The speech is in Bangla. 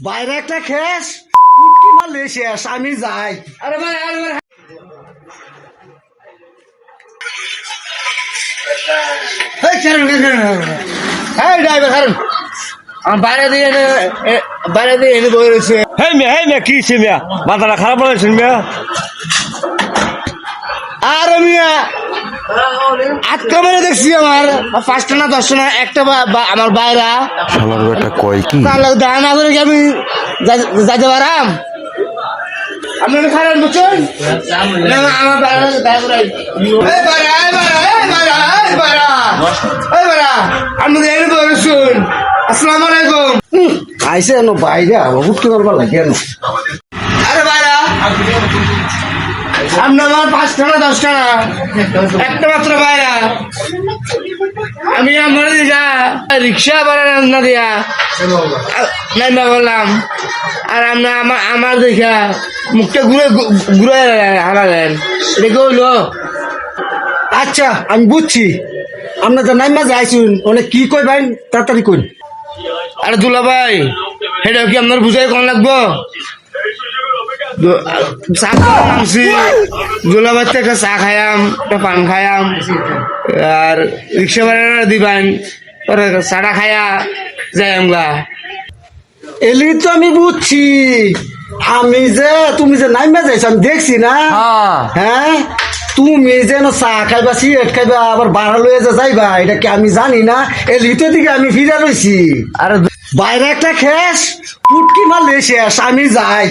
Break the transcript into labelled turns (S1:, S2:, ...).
S1: বাইরে একটা খেস ফুটকি মারলে শেষ, আমি যাই।
S2: আরে ভাই
S1: ড্রাইভার কারণ
S2: বাইরে দিয়ে এনে বই রয়েছে।
S3: হেই মিয়া কি হইছে মিয়া? মাথাটা খারাপ হয়েছে মিয়া।
S1: আর মিয়া আটকা মেরে দেখছি আমার 5টা না 10টা না একটা আমার বাইরা
S4: শালার বেটা কয় কি?
S1: দাঁড়া না করে কি আমি যাইতে পারাম? আপনি খারাপ বুঝছেন আমার আমি এনে বলছুন। আসসালামু আলাইকুম। আইসে এনো বাইরা হুটকি করবার লাগে এনো। আরে বাইরা আপনি আমার 5টা না 10টা না একটা মাত্র বাইরা, আমি আমার দিঘা রিক্সা ভাড়া না দিয়া নাইমা বললাম। আর আমরা আমার দেখা মুখটা ঘুরে ঘুরে হারালেন, এটা হইলো। আচ্ছা আমি বুঝছি, আপনার তো নাইমা যাইছুন অনেক কি কই ভাই তাড়াতাড়ি কই। আরে দুলা ভাই সেটা কি আপনার বুঝাই কোন লাগবো? চা নামছি দুলাভাই থেকে চা খাইয়াম, একটা পান খাইয়াম, আর রিক্সা ভাড়া দিবেন, চাটা খাইয়া যাই আমরা। এলি তো আমি বুঝছি, আমি যে তুমি যে নাইমা যাইছো আমি দেখছি না। হ্যাঁ তুমি যেন চা খাইবা সিগারেট খাইবা আবার বাড়া লইয়া যাইবা, এটা কি আমি জানি না? এলি তো দিকে আমি ফিরা রইছি।
S2: আরে
S1: বাইরে একটা খেস ফুটকি মারলে শেষ, আমি যাই।